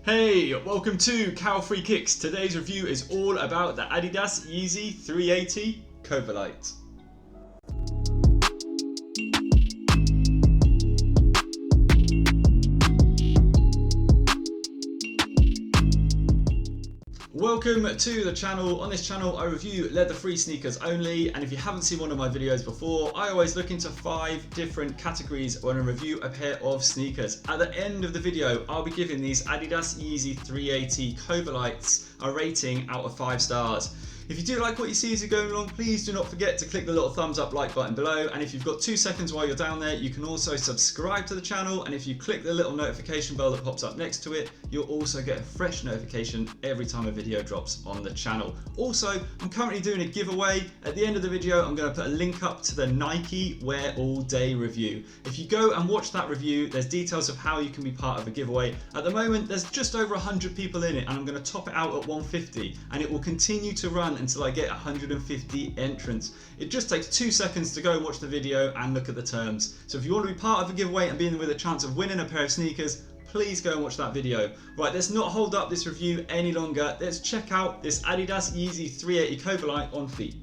Hey, welcome to Cow Free Kicks. Today's review is all about the Adidas Yeezy 380 COVELLITE. Welcome to the channel. On this channel I review leather-free sneakers only, and if you haven't seen one of my videos before, I always look into 5 different categories when I review a pair of sneakers. At the end of the video I'll be giving these Adidas Yeezy 380 COVELLITEs a rating out of 5 stars. If you do like what you see as you're going along, please do not forget to click the little thumbs up like button below, and if you've got 2 seconds while you're down there, you can also subscribe to the channel, and if you click the little notification bell that pops up next to it, you'll also get a fresh notification every time a video drops on the channel. Also, I'm currently doing a giveaway. At the end of the video I'm going to put a link up to the Nike Wear All Day review. If you go and watch that review, there's details of how you can be part of a giveaway. At the moment there's just over 100 people in it, and I'm going to top it out at 150, and it will continue to run until I get 150 entrants. It just takes 2 seconds to go and watch the video and look at the terms. So if you want to be part of a giveaway and be in with a chance of winning a pair of sneakers, please go and watch that video. Right, let's not hold up this review any longer. Let's check out this Adidas Yeezy 380 COVELLITE on feet.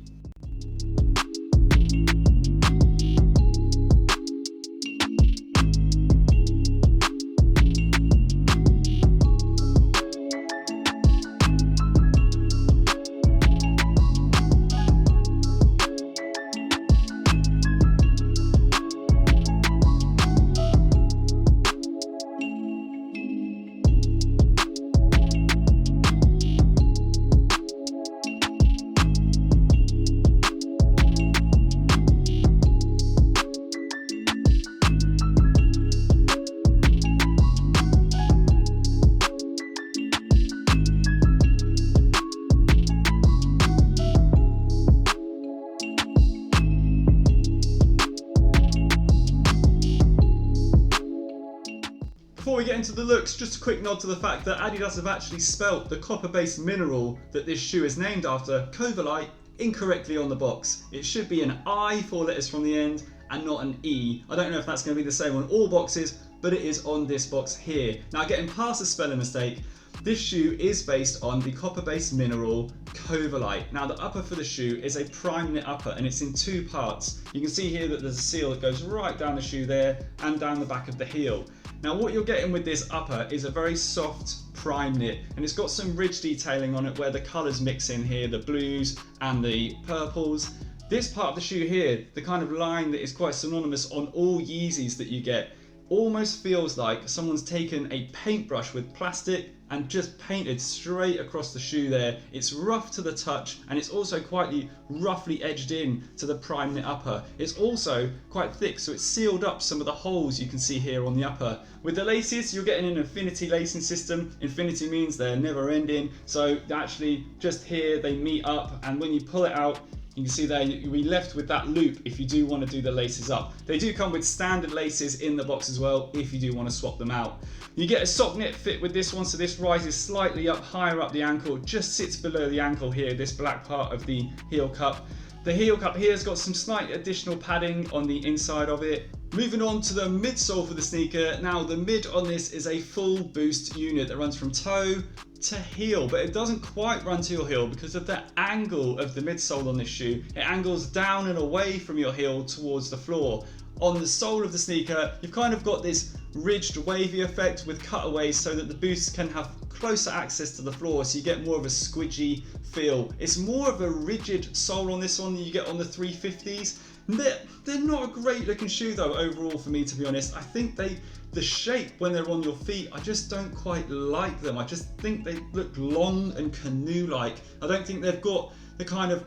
Before we get into the looks, just a quick nod to the fact that Adidas have actually spelt the copper-based mineral that this shoe is named after, COVELLITE, incorrectly on the box. It should be an I, 4 letters from the end, and not an E. I don't know if that's going to be the same on all boxes, but it is on this box here. Now, getting past the spelling mistake, this shoe is based on the copper-based mineral COVELLITE. Now, the upper for the shoe is a Primeknit upper, and it's in 2 parts. You can see here that there's a seal that goes right down the shoe there and down the back of the heel. Now, what you're getting with this upper is a very soft Primeknit, and it's got some ridge detailing on it where the colours mix in here, the blues and the purples. This part of the shoe here, the kind of line that is quite synonymous on all Yeezys that you get, almost feels like someone's taken a paintbrush with plastic and just painted straight across the shoe there. It's rough to the touch, and it's also quite roughly edged in to the Primeknit upper. It's also quite thick, so it's sealed up some of the holes you can see here on the upper. With the laces, you're getting an infinity lacing system. Infinity means they're never ending, so actually just here they meet up, and when you pull it out, you can see there you'll be left with that loop if you do want to do the laces up. They do come with standard laces in the box as well if you do want to swap them out. You get a sock knit fit with this one, so this rises slightly up, higher up the ankle, just sits below the ankle here, this black part of the heel cup. The heel cup here has got some slight additional padding on the inside of it. Moving on to the midsole for the sneaker. Now, the mid on this is a full boost unit that runs from toe to heel, but it doesn't quite run to your heel because of the angle of the midsole on this shoe. It angles down and away from your heel towards the floor. On the sole of the sneaker, you've kind of got this ridged wavy effect with cutaways so that the boost can have closer access to the floor, so you get more of a squidgy feel. It's more of a rigid sole on this one than you get on the 350s. They're not a great looking shoe though overall for me, to be honest. I think the shape when they're on your feet, I just don't quite like them. I just think they look long and canoe-like. I don't think they've got the kind of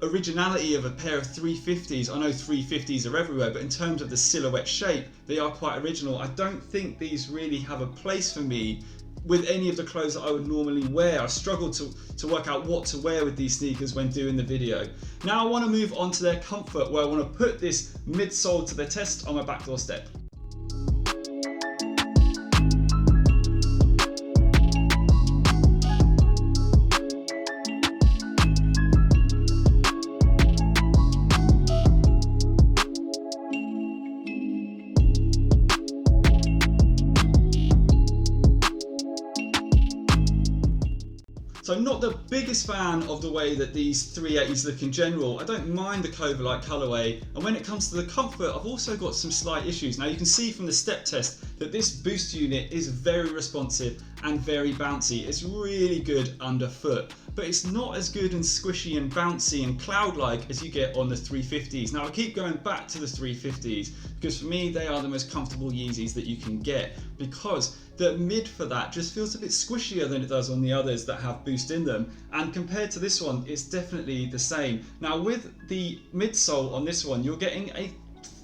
originality of a pair of 350s. I know 350s are everywhere, but in terms of the silhouette shape, they are quite original. I don't think these really have a place for me with any of the clothes that I would normally wear. I struggle to work out what to wear with these sneakers when doing the video. Now I want to move on to their comfort, where I want to put this midsole to the test on my back doorstep. So I'm not the biggest fan of the way that these 380s look in general. I don't mind the COVELLITE colourway, and when it comes to the comfort, I've also got some slight issues. Now you can see from the step test that this Boost unit is very responsive and very bouncy. It's really good underfoot, but it's not as good and squishy and bouncy and cloud-like as you get on the 350s. Now I keep going back to the 350s because for me they are the most comfortable Yeezys that you can get, because the mid for that just feels a bit squishier than it does on the others that have Boost in them, and compared to this one it's definitely the same. Now with the midsole on this one, you're getting a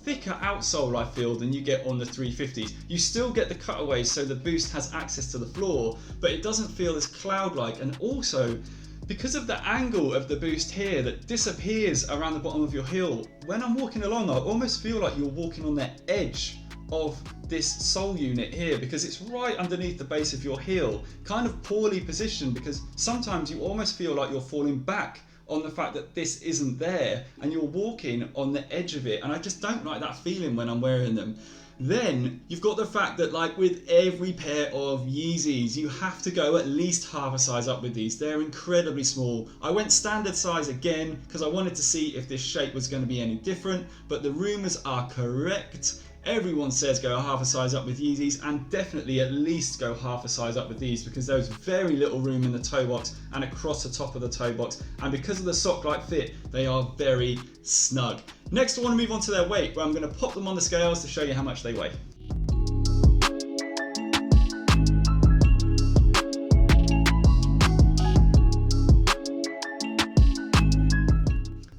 thicker outsole I feel than you get on the 350s. You still get the cutaways, so the Boost has access to the floor, but it doesn't feel as cloud-like, and also because of the angle of the Boost here that disappears around the bottom of your heel, when I'm walking along I almost feel like you're walking on the edge of this sole unit here, because it's right underneath the base of your heel, kind of poorly positioned, because sometimes you almost feel like you're falling back on the fact that this isn't there and you're walking on the edge of it, and I just don't like that feeling when I'm wearing them. Then you've got the fact that, like with every pair of Yeezys, you have to go at least half a size up with these. They're incredibly small. I went standard size again because I wanted to see if this shape was going to be any different, but the rumours are correct. Everyone says go half a size up with Yeezys, and definitely at least go half a size up with these, because there's very little room in the toe box and across the top of the toe box, and because of the sock-like fit, they are very snug. Next I want to move on to their weight, where I'm going to pop them on the scales to show you how much they weigh.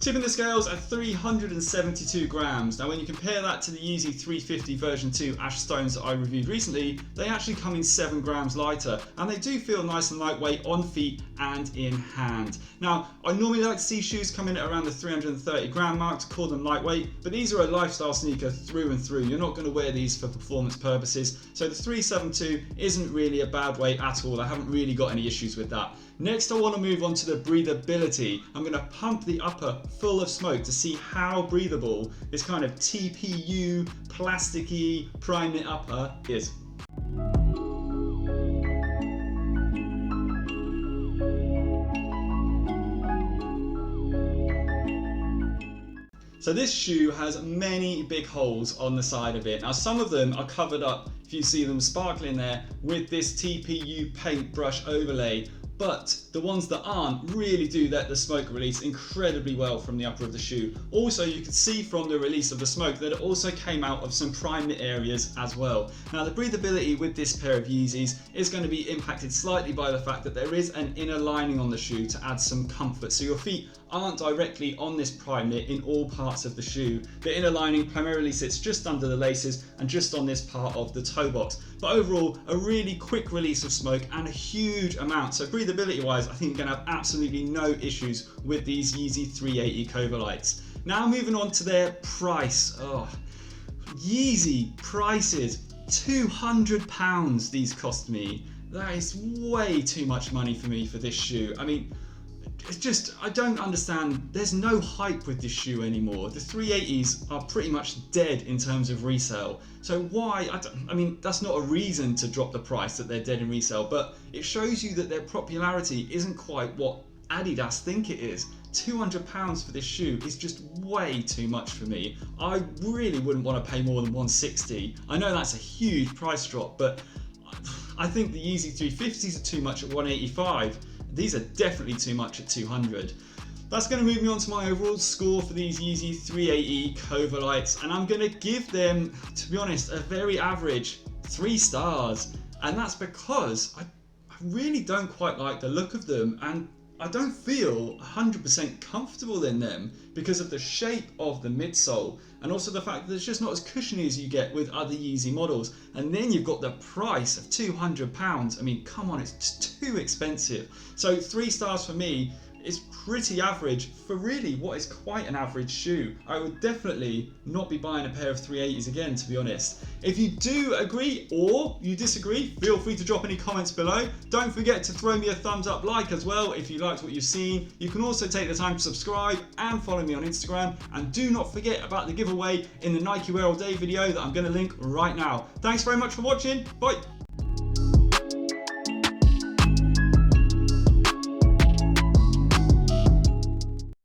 Tipping the scales at 372 grams. Now when you compare that to the Yeezy 350 version 2 Ash Stones that I reviewed recently, they actually come in 7 grams lighter, and they do feel nice and lightweight on feet and in hand. Now I normally like to see shoes come in at around the 330 gram mark to call them lightweight, but these are a lifestyle sneaker through and through. You're not going to wear these for performance purposes, so the 372 isn't really a bad weight at all. I haven't really got any issues with that. Next I want to move on to the breathability. I'm going to pump the upper full of smoke to see how breathable this kind of TPU plasticky Primeknit upper is. So this shoe has many big holes on the side of it. Now some of them are covered up, if you see them sparkling there, with this TPU paintbrush overlay, but the ones that aren't really do let the smoke release incredibly well from the upper of the shoe. Also, you can see from the release of the smoke that it also came out of some Primeknit areas as well. Now the breathability with this pair of Yeezys is going to be impacted slightly by the fact that there is an inner lining on the shoe to add some comfort, so your feet aren't directly on this Primeknit in all parts of the shoe. The inner lining primarily sits just under the laces and just on this part of the toe box. But overall, a really quick release of smoke and a huge amount. So breathability wise, I think you're going to have absolutely no issues with these Yeezy 380 COVELLITEs. Now moving on to their price. Yeezy prices, £200 these cost me. That is way too much money for me for this shoe. I mean, it's just, I don't understand. There's no hype with this shoe anymore. The 380s are pretty much dead in terms of resale. So why, I mean, that's not a reason to drop the price that they're dead in resale, but it shows you that their popularity isn't quite what Adidas think it is. £200 for this shoe is just way too much for me. I really wouldn't want to pay more than £160. I know that's a huge price drop, but I think the Yeezy 350s are too much at £185. These are definitely too much at £200. That's going to move me on to my overall score for these Yeezy 380 COVELLITEs, and I'm going to give them, to be honest, a very average 3 stars. And that's because I really don't quite like the look of them, and I don't feel 100% comfortable in them because of the shape of the midsole, and also the fact that it's just not as cushiony as you get with other Yeezy models. And then you've got the price of £200. I mean, come on, it's just too expensive. So 3 stars for me is pretty average for really what is quite an average shoe. I would definitely not be buying a pair of 380s again, to be honest. If you do agree or you disagree, feel free to drop any comments below. Don't forget to throw me a thumbs up like as well if you liked what you've seen. You can also take the time to subscribe and follow me on Instagram, and do not forget about the giveaway in the Nike Wear All Day video that I'm going to link right now. Thanks very much for watching. Bye.